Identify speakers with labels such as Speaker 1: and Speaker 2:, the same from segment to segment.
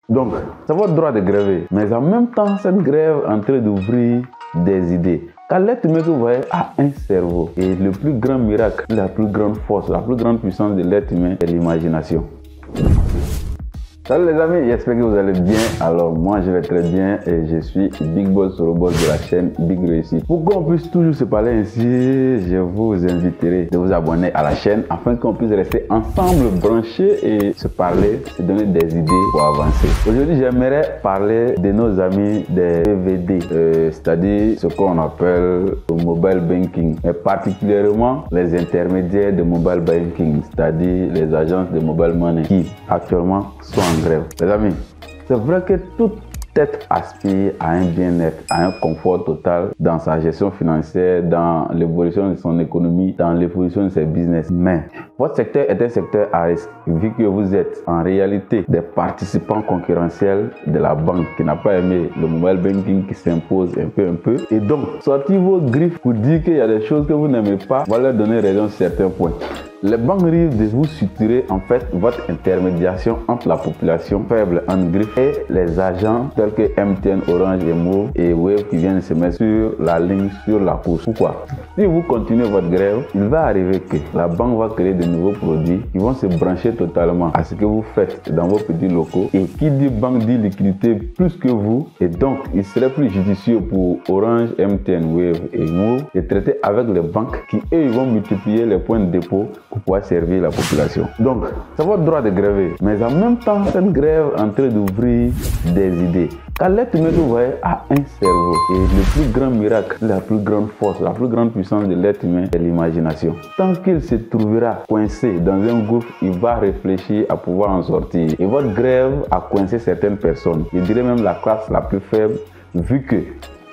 Speaker 1: Donc, c'est votre droit de gréver. Mais en même temps, cette grève est en train d'ouvrir des idées. Car l'être humain que vous voyez a un cerveau. Et le plus grand miracle, la plus grande force, la plus grande puissance de l'être humain, c'est l'imagination. Salut les amis, j'espère que vous allez bien. Alors moi je vais très bien et je suis Big Boss Robot de la chaîne Big Réussite. Pour qu'on puisse toujours se parler ainsi, je vous inviterai de vous abonner à la chaîne afin qu'on puisse rester ensemble branchés et se parler, se donner des idées pour avancer. Aujourd'hui j'aimerais parler de nos amis des PVD, c'est-à-dire ce qu'on appelle le mobile banking, et particulièrement les intermédiaires de mobile banking, c'est-à-dire les agences de mobile money qui actuellement sont en grève. Les amis, c'est vrai que toute tête aspire à un bien-être, à un confort total dans sa gestion financière, dans l'évolution de son économie, dans l'évolution de ses business. Mais votre secteur est un secteur à risque, vu que vous êtes en réalité des participants concurrentiels de la banque qui n'a pas aimé le mobile banking qui s'impose un peu. Et donc, sortir vos griffes pour dire qu'il y a des choses que vous n'aimez pas, va leur donner raison sur certains points. Les banques risquent de vous suturer en fait votre intermédiation entre la population faible en griffe et les agents tels que MTN, Orange et Move et Wave qui viennent se mettre sur la ligne, sur la course. Pourquoi? Si vous continuez votre grève, il va arriver que la banque va créer de nouveaux produits qui vont se brancher totalement à ce que vous faites dans vos petits locaux. Et qui dit banque dit liquidité plus que vous. Et donc, il serait plus judicieux pour Orange, MTN, Wave et Move de traiter avec les banques qui, eux, ils vont multiplier les points de dépôt pour pouvoir servir la population. Donc, c'est votre droit de gréver. Mais en même temps, cette grève est en train d'ouvrir des idées. Car l'être humain que vous voyez a un cerveau. Et le plus grand miracle, la plus grande force, la plus grande puissance de l'être humain, c'est l'imagination. Tant qu'il se trouvera coincé dans un groupe, il va réfléchir à pouvoir en sortir. Et votre grève a coincé certaines personnes. Je dirais même la classe la plus faible, vu que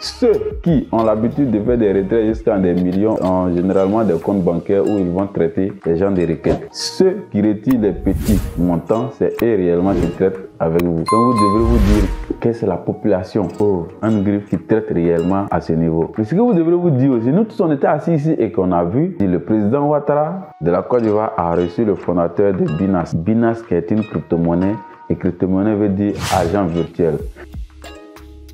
Speaker 1: ceux qui ont l'habitude de faire des retraits jusqu'à des millions ont généralement des comptes bancaires où ils vont traiter les gens des requêtes. Ceux qui retirent les petits montants, c'est eux réellement qui traitent avec vous. Donc vous devrez vous dire que c'est la population pauvre, en griffe, qui traite réellement à ce niveau. Mais ce que vous devrez vous dire aussi, nous tous on était assis ici et qu'on a vu, le président Ouattara de la Côte d'Ivoire a reçu le fondateur de Binance. Binance qui est une crypto-monnaie, et crypto-monnaie veut dire argent virtuel.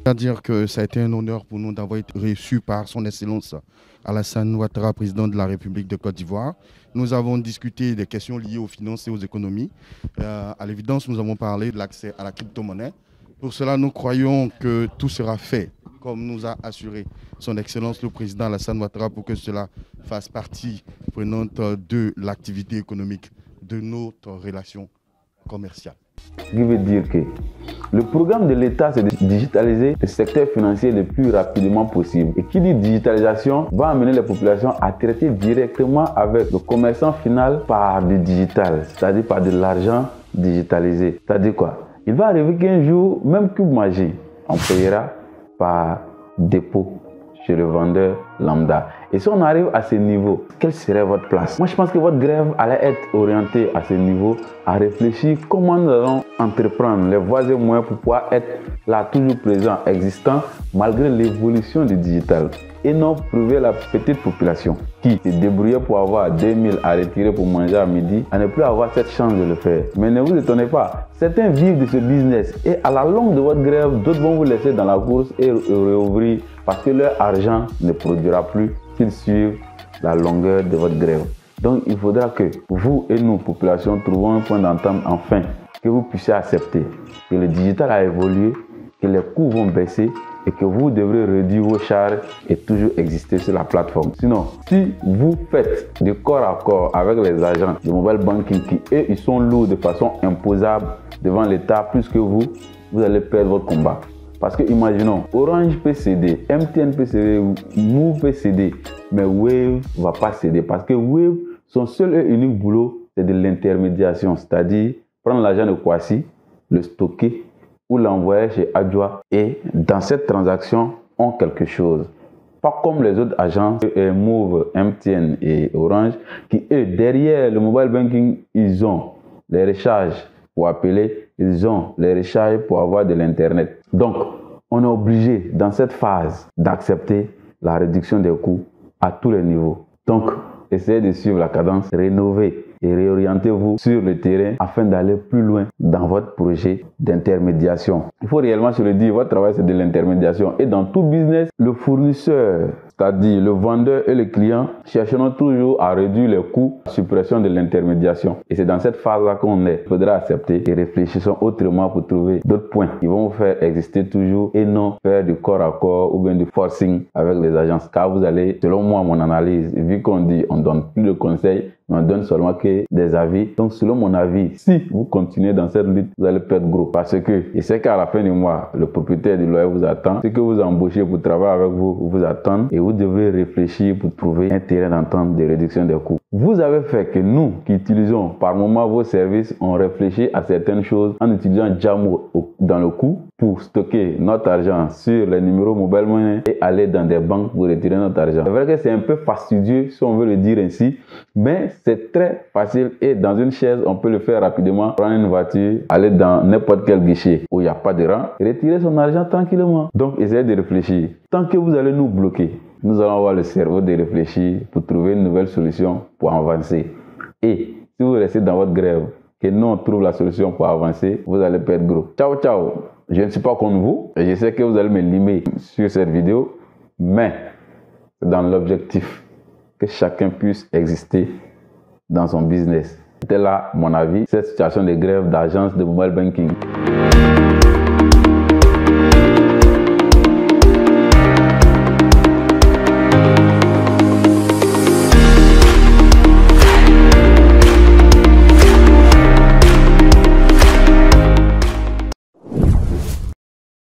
Speaker 2: C'est-à-dire que ça a été un honneur pour nous d'avoir été reçus par son Excellence Alassane Ouattara, président de la République de Côte d'Ivoire. Nous avons discuté des questions liées aux finances et aux économies. À l'évidence, nous avons parlé de l'accès à la crypto-monnaie. Pour cela, nous croyons que tout sera fait, comme nous a assuré son Excellence le président Alassane Ouattara, pour que cela fasse partie prenante de l'activité économique de notre relation commerciale.
Speaker 1: Ce qui veut dire que le programme de l'État, c'est de digitaliser le secteur financier le plus rapidement possible. Et qui dit digitalisation va amener les populations à traiter directement avec le commerçant final par du digital, c'est-à-dire par de l'argent digitalisé. C'est-à-dire quoi? Il va arriver qu'un jour, même Cube Magie, on payera par dépôt chez le vendeur lambda. Et si on arrive à ce niveau, quelle serait votre place? Moi, je pense que votre grève allait être orientée à ce niveau, à réfléchir comment nous allons entreprendre les voies et moyens pour pouvoir être là, toujours présent, existant, malgré l'évolution du digital. Et non prouver la petite population qui se débrouillait pour avoir 2000 à retirer pour manger à midi, à ne plus avoir cette chance de le faire. Mais ne vous étonnez pas, certains vivent de ce business et à la longue de votre grève, d'autres vont vous laisser dans la course et réouvrir parce que leur argent ne produira plus s'ils suivent la longueur de votre grève. Donc il faudra que vous et nous, population, trouvons un point d'entente enfin, que vous puissiez accepter que le digital a évolué, que les coûts vont baisser et que vous devrez réduire vos charges et toujours exister sur la plateforme. Sinon, si vous faites de corps à corps avec les agents de mobile banking qui, eux, ils sont lourds de façon imposable devant l'État plus que vous allez perdre votre combat. Parce que imaginons, Orange peut céder, MTN peut céder, Move peut céder, mais Wave ne va pas céder parce que Wave, son seul et unique boulot, c'est de l'intermédiation, c'est-à-dire prendre l'argent de Kwasi, le stocker ou l'envoyer chez Adjoa et dans cette transaction, ont quelque chose. Pas comme les autres agences, Move, MTN et Orange, qui eux, derrière le mobile banking, ils ont les recharges pour appeler, ils ont les recharges pour avoir de l'internet. Donc, on est obligé dans cette phase d'accepter la réduction des coûts à tous les niveaux. Donc, essayez de suivre la cadence, rénover et réorientez-vous sur le terrain afin d'aller plus loin dans votre projet d'intermédiation. Il faut réellement se le dire, votre travail c'est de l'intermédiation. Et dans tout business, le fournisseur, c'est-à-dire le vendeur et le client, chercheront toujours à réduire les coûts, la suppression de l'intermédiation. Et c'est dans cette phase-là qu'on est. Il faudra accepter et réfléchissons autrement pour trouver d'autres points qui vont vous faire exister toujours et non faire du corps à corps ou bien du forcing avec les agences. Car vous allez, selon moi, mon analyse, vu qu'on dit on donne plus de conseils, mais on donne seulement que des avis. Donc, selon mon avis, si vous continuez dans cette lutte, vous allez perdre gros. Parce que, je sais qu'à la fin du mois, le propriétaire du loyer vous attend. Ce que vous embauchez pour travailler avec vous, vous attend. Et vous devrez réfléchir pour trouver un terrain d'entente de réduction des coûts. Vous avez fait que nous, qui utilisons par moment vos services, on réfléchit à certaines choses en utilisant Jamo dans le coût pour stocker notre argent sur les numéros mobile money et aller dans des banques pour retirer notre argent. C'est vrai que c'est un peu fastidieux, si on veut le dire ainsi, mais c'est très facile et dans une chaise, on peut le faire rapidement. Prendre une voiture, aller dans n'importe quel guichet où il n'y a pas de rang, retirer son argent tranquillement. Donc, essayez de réfléchir. Tant que vous allez nous bloquer, nous allons avoir le cerveau de réfléchir pour trouver une nouvelle solution pour avancer. Et si vous restez dans votre grève, que nous on trouve la solution pour avancer, vous allez perdre gros. Ciao, ciao. Je ne suis pas contre vous et je sais que vous allez me limer sur cette vidéo, mais c'est dans l'objectif que chacun puisse exister dans son business. C'était là mon avis, cette situation de grève d'agence de mobile banking.